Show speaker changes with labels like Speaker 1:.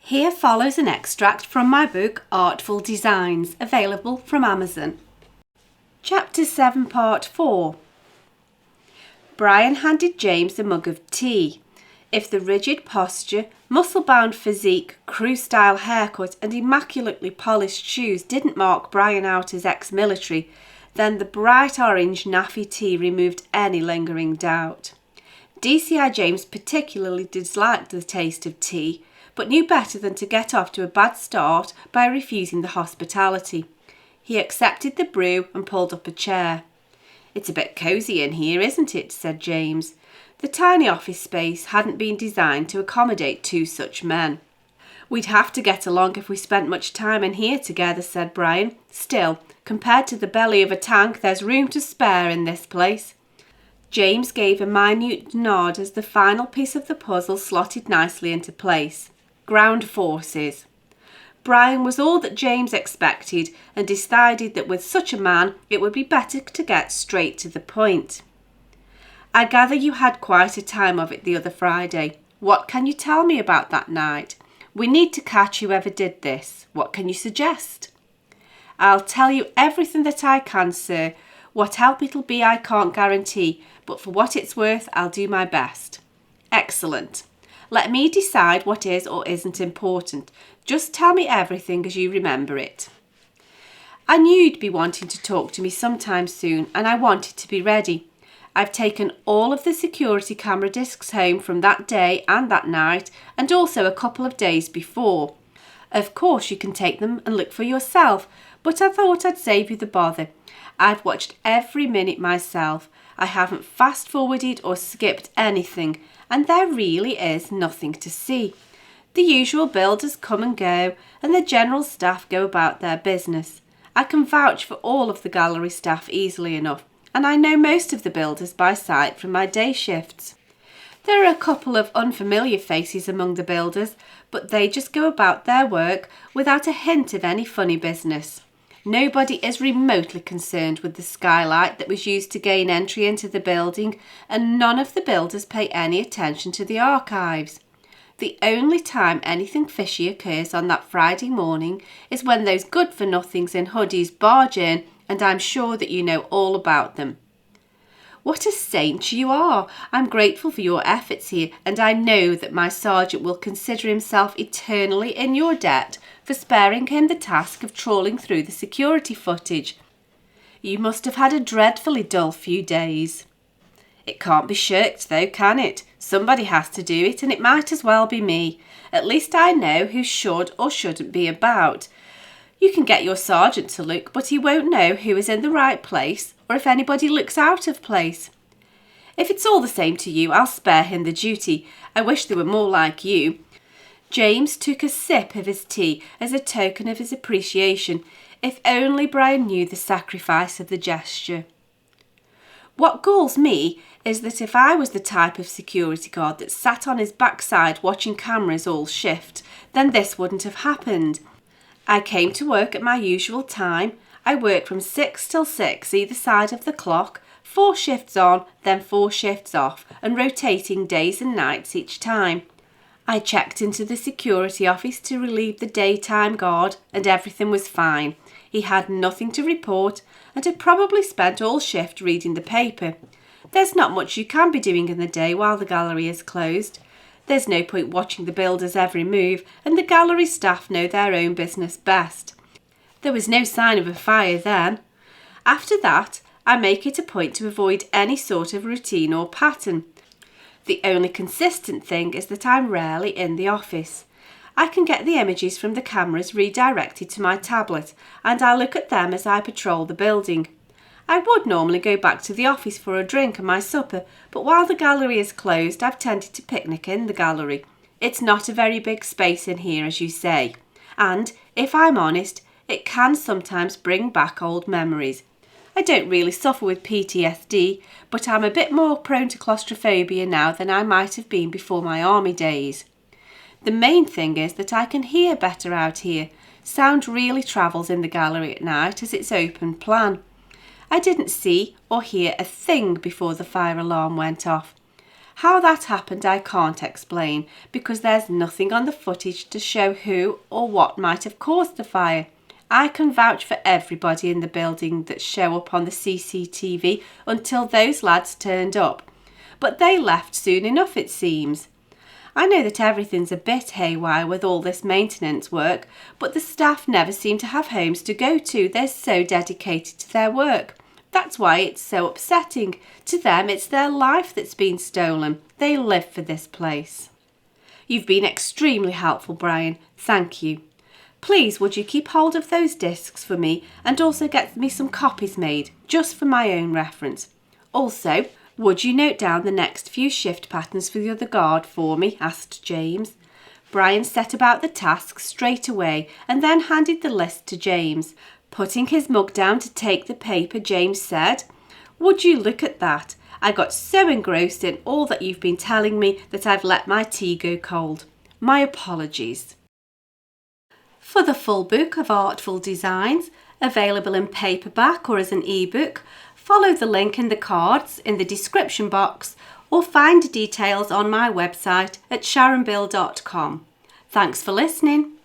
Speaker 1: Here follows an extract from my book Artful Designs, available from Amazon. Chapter 7, Part 4. Brian handed James a mug of tea. If the rigid posture, muscle-bound physique, crew-style haircut and immaculately polished shoes didn't mark Brian out as ex-military, then the bright orange naffy tea removed any lingering doubt. DCI James particularly disliked the taste of tea, but knew better than to get off to a bad start by refusing the hospitality. He accepted the brew and pulled up a chair. "It's a bit cosy in here, isn't it?" said James. The tiny office space hadn't been designed to accommodate two such men. "We'd have to get along if we spent much time in here together," said Brian. "Still, compared to the belly of a tank, there's room to spare in this place." James gave a minute nod as the final piece of the puzzle slotted nicely into place. Ground forces. Brian was all that James expected and decided that with such a man it would be better to get straight to the point. "I gather you had quite a time of it the other Friday. What can you tell me about that night? We need to catch whoever did this. What can you suggest?" "I'll tell you everything that I can, sir. What help it'll be I can't guarantee, but for what it's worth I'll do my best." "Excellent. Let me decide what is or isn't important. Just tell me everything as you remember it." "I knew you'd be wanting to talk to me sometime soon, and I wanted to be ready. I've taken all of the security camera discs home from that day and that night, and also a couple of days before. Of course you can take them and look for yourself, but I thought I'd save you the bother. I've watched every minute myself. I haven't fast-forwarded or skipped anything, and there really is nothing to see. The usual builders come and go, and the general staff go about their business. I can vouch for all of the gallery staff easily enough, and I know most of the builders by sight from my day shifts. There are a couple of unfamiliar faces among the builders, but they just go about their work without a hint of any funny business. Nobody is remotely concerned with the skylight that was used to gain entry into the building, and none of the builders pay any attention to the archives. The only time anything fishy occurs on that Friday morning is when those good-for-nothings in hoodies barge in, and I'm sure that you know all about them." "What a saint you are! I'm grateful for your efforts here, and I know that my sergeant will consider himself eternally in your debt for sparing him the task of trawling through the security footage. You must have had a dreadfully dull few days." "It can't be shirked though, can it? Somebody has to do it, and it might as well be me. At least I know who should or shouldn't be about. You can get your sergeant to look, but he won't know who is in the right place or if anybody looks out of place." "If it's all the same to you, I'll spare him the duty. I wish they were more like you." James took a sip of his tea as a token of his appreciation. If only Brian knew the sacrifice of the gesture. "What galls me is that if I was the type of security guard that sat on his backside watching cameras all shift, then this wouldn't have happened. I came to work at my usual time. I worked from 6 till 6 either side of the clock, 4 shifts on, then 4 shifts off, and rotating days and nights each time. I checked into the security office to relieve the daytime guard, and everything was fine. He had nothing to report, and had probably spent all shift reading the paper. There's not much you can be doing in the day while the gallery is closed. There's no point watching the builders' every move, and the gallery staff know their own business best. There was no sign of a fire then. After that, I make it a point to avoid any sort of routine or pattern. The only consistent thing is that I'm rarely in the office. I can get the images from the cameras redirected to my tablet, and I look at them as I patrol the building. I would normally go back to the office for a drink and my supper, but while the gallery is closed, I've tended to picnic in the gallery. It's not a very big space in here, as you say, and, if I'm honest, it can sometimes bring back old memories. I don't really suffer with PTSD, but I'm a bit more prone to claustrophobia now than I might have been before my army days. The main thing is that I can hear better out here. Sound really travels in the gallery at night as it's open plan. I didn't see or hear a thing before the fire alarm went off. How that happened I can't explain, because there's nothing on the footage to show who or what might have caused the fire. I can vouch for everybody in the building that show up on the CCTV until those lads turned up. But they left soon enough, it seems. I know that everything's a bit haywire with all this maintenance work, but the staff never seem to have homes to go to. They're so dedicated to their work. That's why it's so upsetting. To them, it's their life that's been stolen. They live for this place. You've been extremely helpful, Brian. Thank you. Please, would you keep hold of those discs for me and also get me some copies made, just for my own reference? Also, would you note down the next few shift patterns for the other guard for me? Asked James. Brian set about the task straight away and then handed the list to James. Putting his mug down to take the paper, James said, "Would you look at that? I got so engrossed in all that you've been telling me that I've let my tea go cold. My apologies." For the full book of Artful Designs, available in paperback or as an ebook, follow the link in the cards in the description box or find details on my website at sharonbill.com. Thanks for listening.